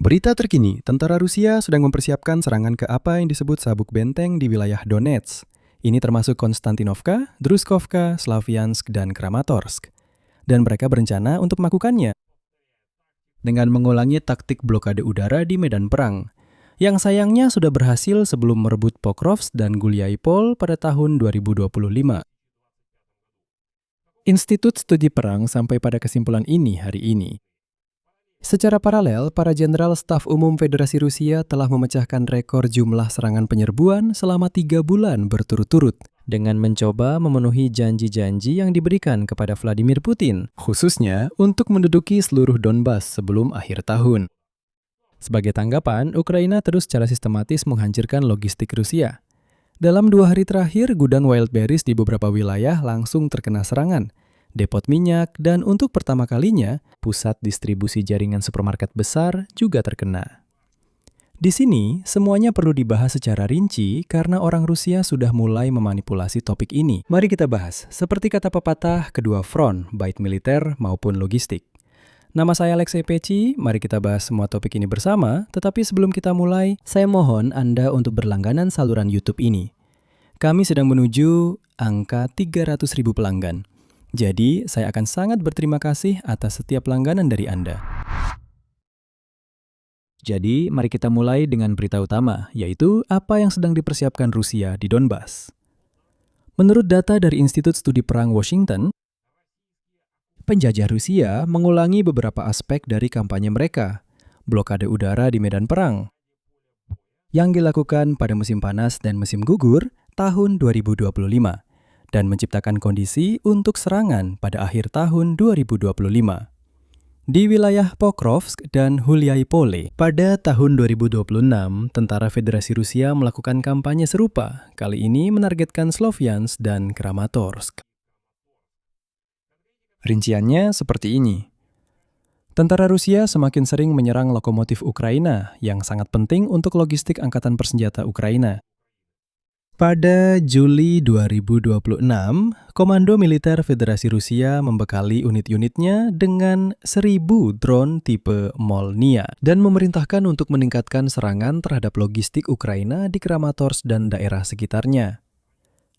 Berita terkini, tentara Rusia sedang mempersiapkan serangan ke apa yang disebut sabuk benteng di wilayah Donetsk. Ini termasuk Konstantinovka, Druzhkovka, Slavyansk, dan Kramatorsk. Dan mereka berencana untuk melakukannya dengan mengulangi taktik blokade udara di medan perang, yang sayangnya sudah berhasil sebelum merebut Pokrovsk dan Guliaipol pada tahun 2025. Institut Studi Perang sampai pada kesimpulan ini hari ini. Secara paralel, para jenderal staf umum Federasi Rusia telah memecahkan rekor jumlah serangan penyerbuan selama 3 bulan berturut-turut dengan mencoba memenuhi janji-janji yang diberikan kepada Vladimir Putin, khususnya untuk menduduki seluruh Donbas sebelum akhir tahun. Sebagai tanggapan, Ukraina terus secara sistematis menghancurkan logistik Rusia. Dalam 2 hari terakhir, gudang Wildberries di beberapa wilayah langsung terkena serangan. Depot minyak, dan untuk pertama kalinya, pusat distribusi jaringan supermarket besar juga terkena. Di sini, semuanya perlu dibahas secara rinci karena orang Rusia sudah mulai memanipulasi topik ini. Mari kita bahas, seperti kata pepatah, kedua front, baik militer maupun logistik. Nama saya Alexei Peci, mari kita bahas semua topik ini bersama, tetapi sebelum kita mulai, saya mohon Anda untuk berlangganan saluran YouTube ini. Kami sedang menuju angka 300.000 pelanggan. Jadi, saya akan sangat berterima kasih atas setiap langganan dari Anda. Jadi, mari kita mulai dengan berita utama, yaitu apa yang sedang dipersiapkan Rusia di Donbas. Menurut data dari Institut Studi Perang Washington, penjajah Rusia mengulangi beberapa aspek dari kampanye mereka, blokade udara di medan perang, yang dilakukan pada musim panas dan musim gugur tahun 2025. Dan menciptakan kondisi untuk serangan pada akhir tahun 2025. Di wilayah Pokrovsk dan Guliaipol, pada tahun 2026, tentara Federasi Rusia melakukan kampanye serupa, kali ini menargetkan Slavyansk dan Kramatorsk. Rinciannya seperti ini. Tentara Rusia semakin sering menyerang lokomotif Ukraina, yang sangat penting untuk logistik angkatan bersenjata Ukraina. Pada Juli 2026, Komando Militer Federasi Rusia membekali unit-unitnya dengan 1.000 drone tipe Molnia dan memerintahkan untuk meningkatkan serangan terhadap logistik Ukraina di Kramatorsk dan daerah sekitarnya.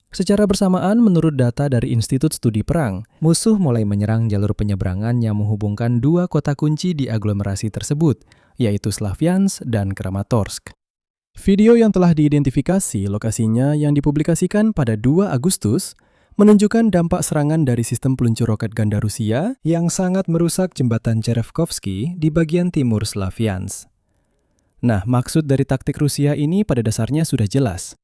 Secara bersamaan, menurut data dari Institut Studi Perang, musuh mulai menyerang jalur penyeberangan yang menghubungkan 2 kota kunci di aglomerasi tersebut, yaitu Slavyansk dan Kramatorsk. Video yang telah diidentifikasi lokasinya yang dipublikasikan pada 2 Agustus menunjukkan dampak serangan dari sistem peluncur roket ganda Rusia yang sangat merusak jembatan Cherevkovsky di bagian timur Slavyansk. Nah, maksud dari taktik Rusia ini pada dasarnya sudah jelas.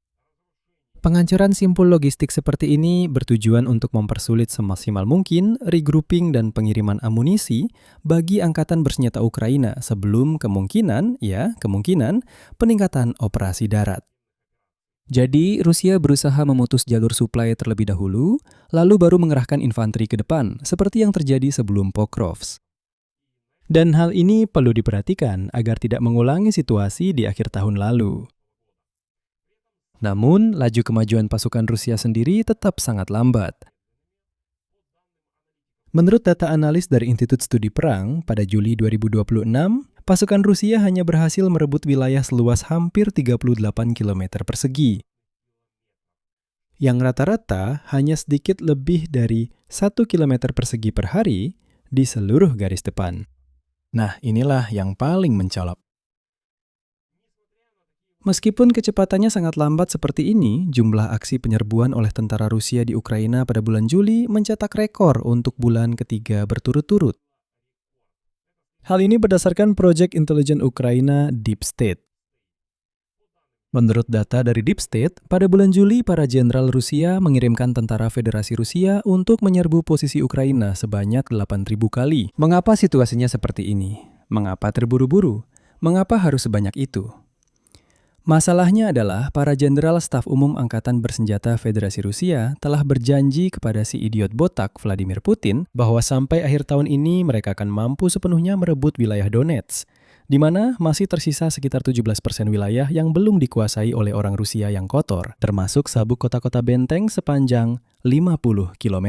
Penghancuran simpul logistik seperti ini bertujuan untuk mempersulit semaksimal mungkin regrouping dan pengiriman amunisi bagi angkatan bersenjata Ukraina sebelum kemungkinan peningkatan operasi darat. Jadi, Rusia berusaha memutus jalur suplai terlebih dahulu, lalu baru mengerahkan infanteri ke depan, seperti yang terjadi sebelum Pokrovsk. Dan hal ini perlu diperhatikan agar tidak mengulangi situasi di akhir tahun lalu. Namun, laju kemajuan pasukan Rusia sendiri tetap sangat lambat. Menurut data analis dari Institut Studi Perang, pada Juli 2026, pasukan Rusia hanya berhasil merebut wilayah seluas hampir 38 km persegi. Yang rata-rata hanya sedikit lebih dari 1 km persegi per hari di seluruh garis depan. Nah, inilah yang paling mencolok. Meskipun kecepatannya sangat lambat seperti ini, jumlah aksi penyerbuan oleh tentara Rusia di Ukraina pada bulan Juli mencetak rekor untuk bulan ketiga berturut-turut. Hal ini berdasarkan Project Intelligence Ukraina Deep State. Menurut data dari Deep State, pada bulan Juli para jenderal Rusia mengirimkan tentara Federasi Rusia untuk menyerbu posisi Ukraina sebanyak 8.000 kali. Mengapa situasinya seperti ini? Mengapa terburu-buru? Mengapa harus sebanyak itu? Masalahnya adalah para jenderal staf umum Angkatan Bersenjata Federasi Rusia telah berjanji kepada si idiot botak Vladimir Putin bahwa sampai akhir tahun ini mereka akan mampu sepenuhnya merebut wilayah Donetsk, di mana masih tersisa sekitar 17% wilayah yang belum dikuasai oleh orang Rusia yang kotor, termasuk sabuk kota-kota benteng sepanjang 50 km.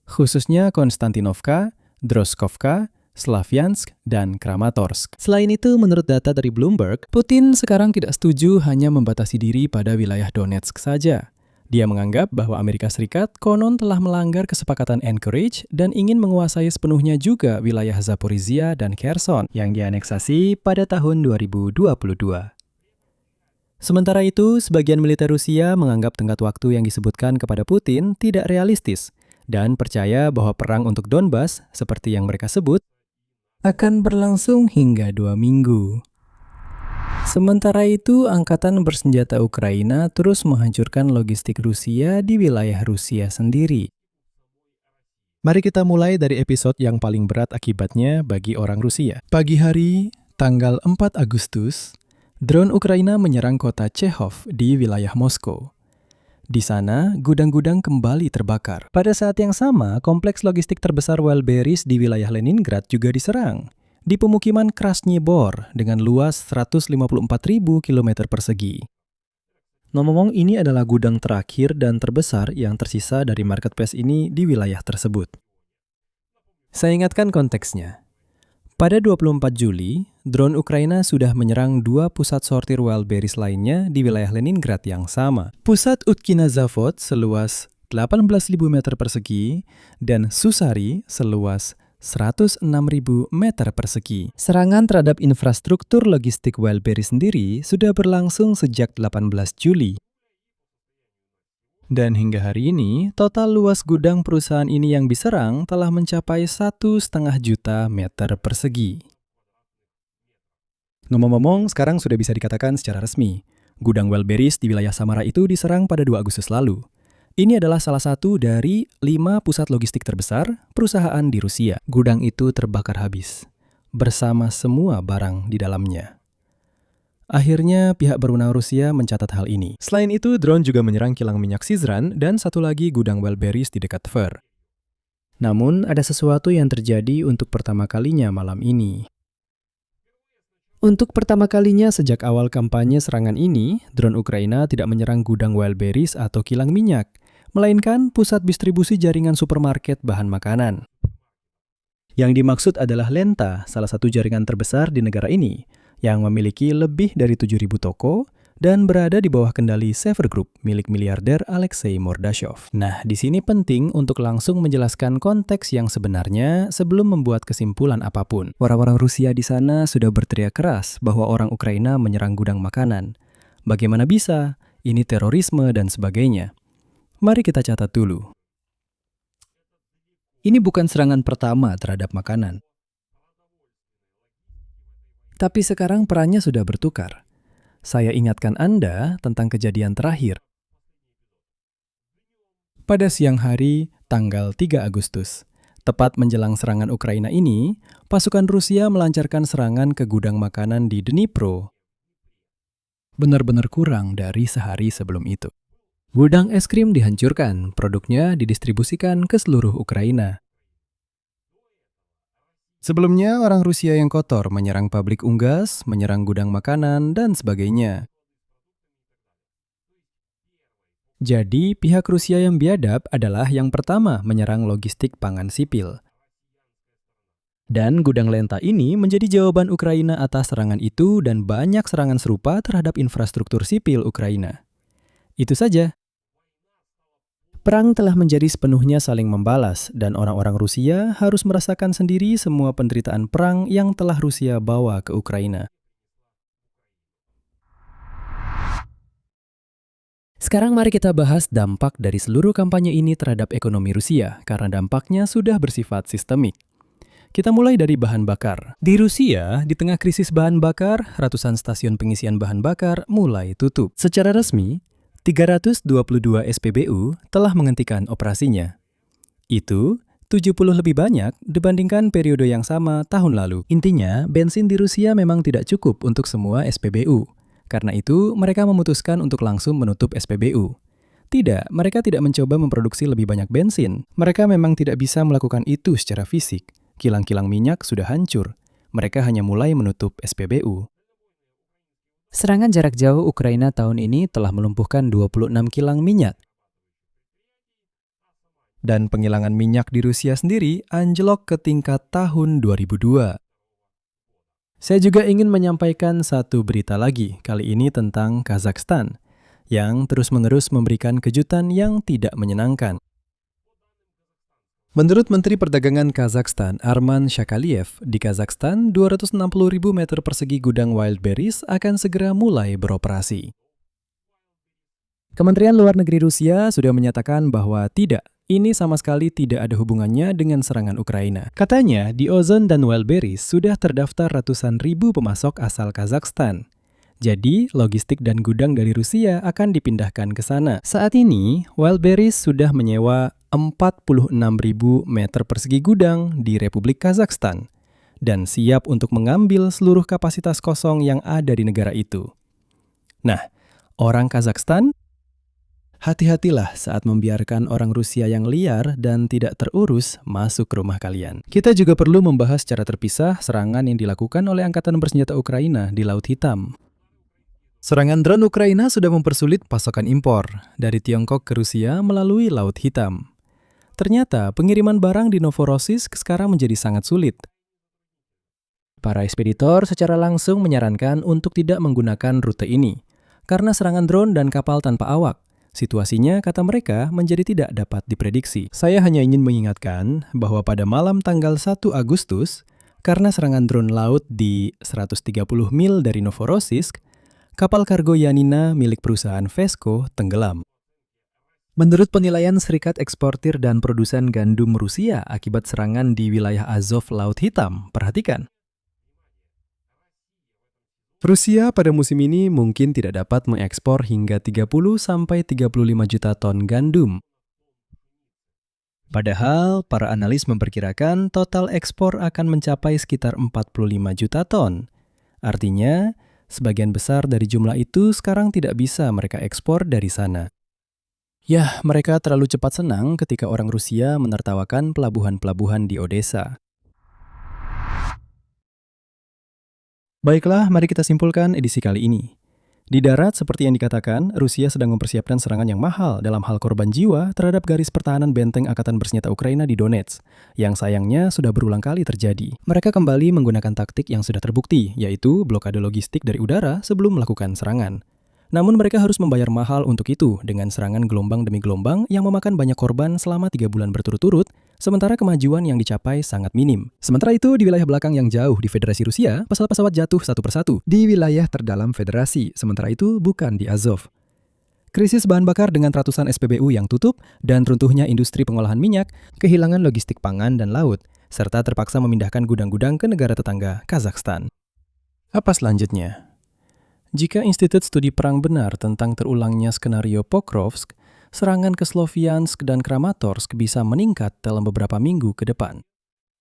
Khususnya Konstantinovka, Drozhkovka, Slavyansk, dan Kramatorsk. Selain itu, menurut data dari Bloomberg, Putin sekarang tidak setuju hanya membatasi diri pada wilayah Donetsk saja. Dia menganggap bahwa Amerika Serikat konon telah melanggar kesepakatan Anchorage dan ingin menguasai sepenuhnya juga wilayah Zaporizhia dan Kherson yang dianeksasi pada tahun 2022. Sementara itu, sebagian militer Rusia menganggap tenggat waktu yang disebutkan kepada Putin tidak realistis dan percaya bahwa perang untuk Donbas, seperti yang mereka sebut, akan berlangsung hingga 2 minggu. Sementara itu, Angkatan Bersenjata Ukraina terus menghancurkan logistik Rusia di wilayah Rusia sendiri. Mari kita mulai dari episode yang paling berat akibatnya bagi orang Rusia. Pagi hari, tanggal 4 Agustus, drone Ukraina menyerang kota Chehov di wilayah Moskow. Di sana, gudang-gudang kembali terbakar. Pada saat yang sama, kompleks logistik terbesar Wildberries di wilayah Leningrad juga diserang. Di pemukiman Krasny Bor dengan luas 154.000 km persegi. Ngomong-ngomong, ini adalah gudang terakhir dan terbesar yang tersisa dari marketplace ini di wilayah tersebut. Saya ingatkan konteksnya. Pada 24 Juli, drone Ukraina sudah menyerang 2 pusat sortir Wildberries lainnya di wilayah Leningrad yang sama. Pusat Utkina Zavod seluas 18.000 meter persegi dan Susari seluas 106.000 meter persegi. Serangan terhadap infrastruktur logistik Wildberries sendiri sudah berlangsung sejak 18 Juli. Dan hingga hari ini, total luas gudang perusahaan ini yang diserang telah mencapai 1,5 juta meter persegi. Ngomong-ngomong, sekarang sudah bisa dikatakan secara resmi, gudang Wildberries di wilayah Samara itu diserang pada 2 Agustus lalu. Ini adalah salah satu dari 5 pusat logistik terbesar perusahaan di Rusia. Gudang itu terbakar habis, bersama semua barang di dalamnya. Akhirnya, pihak berwenang Rusia mencatat hal ini. Selain itu, drone juga menyerang kilang minyak Syzran dan satu lagi gudang Wildberries di dekat Tver. Namun, ada sesuatu yang terjadi untuk pertama kalinya malam ini. Untuk pertama kalinya sejak awal kampanye serangan ini, drone Ukraina tidak menyerang gudang Wildberries atau kilang minyak, melainkan pusat distribusi jaringan supermarket bahan makanan. Yang dimaksud adalah Lenta, salah satu jaringan terbesar di negara ini, yang memiliki lebih dari 7.000 toko dan berada di bawah kendali Sever Group milik miliarder Alexei Mordashov. Nah, di sini penting untuk langsung menjelaskan konteks yang sebenarnya sebelum membuat kesimpulan apapun. Orang-orang Rusia di sana sudah berteriak keras bahwa orang Ukraina menyerang gudang makanan. Bagaimana bisa? Ini terorisme dan sebagainya. Mari kita catat dulu. Ini bukan serangan pertama terhadap makanan. Tapi sekarang perannya sudah bertukar. Saya ingatkan Anda tentang kejadian terakhir. Pada siang hari, tanggal 3 Agustus, tepat menjelang serangan Ukraina ini, pasukan Rusia melancarkan serangan ke gudang makanan di Dnipro. Benar-benar kurang dari sehari sebelum itu. Gudang es krim dihancurkan, produknya didistribusikan ke seluruh Ukraina. Sebelumnya, orang Rusia yang kotor menyerang pabrik unggas, menyerang gudang makanan, dan sebagainya. Jadi, pihak Rusia yang biadab adalah yang pertama menyerang logistik pangan sipil. Dan gudang Lenta ini menjadi jawaban Ukraina atas serangan itu dan banyak serangan serupa terhadap infrastruktur sipil Ukraina. Itu saja. Perang telah menjadi sepenuhnya saling membalas, dan orang-orang Rusia harus merasakan sendiri semua penderitaan perang yang telah Rusia bawa ke Ukraina. Sekarang mari kita bahas dampak dari seluruh kampanye ini terhadap ekonomi Rusia, karena dampaknya sudah bersifat sistemik. Kita mulai dari bahan bakar. Di Rusia, di tengah krisis bahan bakar, ratusan stasiun pengisian bahan bakar mulai tutup. Secara resmi, 322 SPBU telah menghentikan operasinya. Itu 70 lebih banyak dibandingkan periode yang sama tahun lalu. Intinya, bensin di Rusia memang tidak cukup untuk semua SPBU. Karena itu, mereka memutuskan untuk langsung menutup SPBU. Tidak, mereka tidak mencoba memproduksi lebih banyak bensin. Mereka memang tidak bisa melakukan itu secara fisik. Kilang-kilang minyak sudah hancur. Mereka hanya mulai menutup SPBU. Serangan jarak jauh Ukraina tahun ini telah melumpuhkan 26 kilang minyak. dan penghilangan minyak di Rusia sendiri anjlok ke tingkat tahun 2002. Saya juga ingin menyampaikan satu berita lagi, kali ini tentang Kazakhstan, yang terus-menerus memberikan kejutan yang tidak menyenangkan. Menurut Menteri Perdagangan Kazakhstan, Arman Shakaliev, di Kazakhstan 260.000 meter persegi gudang wild berries akan segera mulai beroperasi. Kementerian Luar Negeri Rusia sudah menyatakan bahwa ini sama sekali tidak ada hubungannya dengan serangan Ukraina. Katanya, di Ozon dan wild berries sudah terdaftar ratusan ribu pemasok asal Kazakhstan. Jadi, logistik dan gudang dari Rusia akan dipindahkan ke sana. Saat ini, wild berries sudah menyewa 46.000 meter persegi gudang di Republik Kazakhstan dan siap untuk mengambil seluruh kapasitas kosong yang ada di negara itu. Nah, orang Kazakhstan, hati-hatilah saat membiarkan orang Rusia yang liar dan tidak terurus masuk ke rumah kalian. Kita juga perlu membahas secara terpisah serangan yang dilakukan oleh Angkatan Bersenjata Ukraina di Laut Hitam. Serangan drone Ukraina sudah mempersulit pasokan impor dari Tiongkok ke Rusia melalui Laut Hitam. Ternyata pengiriman barang di Novorossiysk sekarang menjadi sangat sulit. Para ekspeditor secara langsung menyarankan untuk tidak menggunakan rute ini karena serangan drone dan kapal tanpa awak. Situasinya, kata mereka, menjadi tidak dapat diprediksi. Saya hanya ingin mengingatkan bahwa pada malam tanggal 1 Agustus, karena serangan drone laut di 130 mil dari Novorossiysk, kapal kargo Yanina milik perusahaan Vesco tenggelam. Menurut penilaian Serikat Eksportir dan Produsen Gandum Rusia akibat serangan di wilayah Azov Laut Hitam, perhatikan. Rusia pada musim ini mungkin tidak dapat mengekspor hingga 30-35 juta ton gandum. Padahal, para analis memperkirakan total ekspor akan mencapai sekitar 45 juta ton. Artinya, sebagian besar dari jumlah itu sekarang tidak bisa mereka ekspor dari sana. Yah, mereka terlalu cepat senang ketika orang Rusia menertawakan pelabuhan-pelabuhan di Odessa. Baiklah, mari kita simpulkan edisi kali ini. Di darat, seperti yang dikatakan, Rusia sedang mempersiapkan serangan yang mahal dalam hal korban jiwa terhadap garis pertahanan benteng Angkatan Bersenjata Ukraina di Donetsk, yang sayangnya sudah berulang kali terjadi. Mereka kembali menggunakan taktik yang sudah terbukti, yaitu blokade logistik dari udara sebelum melakukan serangan. Namun mereka harus membayar mahal untuk itu dengan serangan gelombang demi gelombang yang memakan banyak korban selama 3 bulan berturut-turut, sementara kemajuan yang dicapai sangat minim. Sementara itu, di wilayah belakang yang jauh di Federasi Rusia, pesawat-pesawat jatuh satu persatu di wilayah terdalam Federasi, sementara itu bukan di Azov. Krisis bahan bakar dengan ratusan SPBU yang tutup dan runtuhnya industri pengolahan minyak, kehilangan logistik pangan dan laut, serta terpaksa memindahkan gudang-gudang ke negara tetangga, Kazakhstan. Apa selanjutnya? Jika Institut Studi Perang benar tentang terulangnya skenario Pokrovsk, serangan ke Sloviansk dan Kramatorsk bisa meningkat dalam beberapa minggu ke depan.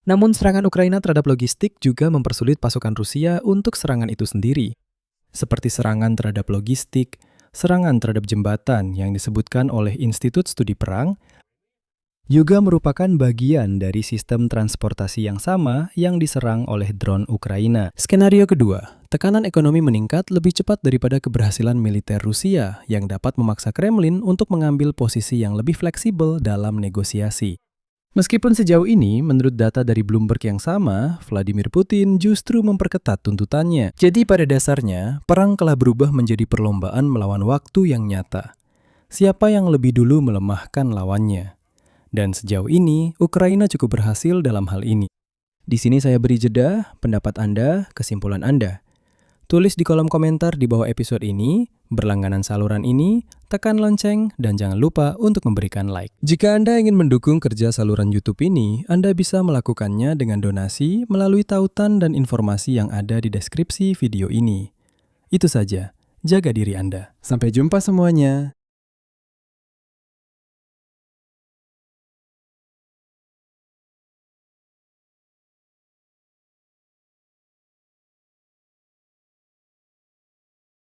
Namun serangan Ukraina terhadap logistik juga mempersulit pasukan Rusia untuk serangan itu sendiri. Seperti serangan terhadap logistik, serangan terhadap jembatan yang disebutkan oleh Institut Studi Perang, juga merupakan bagian dari sistem transportasi yang sama yang diserang oleh drone Ukraina. Skenario kedua, tekanan ekonomi meningkat lebih cepat daripada keberhasilan militer Rusia yang dapat memaksa Kremlin untuk mengambil posisi yang lebih fleksibel dalam negosiasi. Meskipun sejauh ini, menurut data dari Bloomberg yang sama, Vladimir Putin justru memperketat tuntutannya. Jadi pada dasarnya, perang telah berubah menjadi perlombaan melawan waktu yang nyata. Siapa yang lebih dulu melemahkan lawannya? Dan sejauh ini, Ukraina cukup berhasil dalam hal ini. Di sini saya beri jeda, pendapat Anda, kesimpulan Anda. Tulis di kolom komentar di bawah episode ini, berlangganan saluran ini, tekan lonceng, dan jangan lupa untuk memberikan like. Jika Anda ingin mendukung kerja saluran YouTube ini, Anda bisa melakukannya dengan donasi melalui tautan dan informasi yang ada di deskripsi video ini. Itu saja, jaga diri Anda. Sampai jumpa semuanya.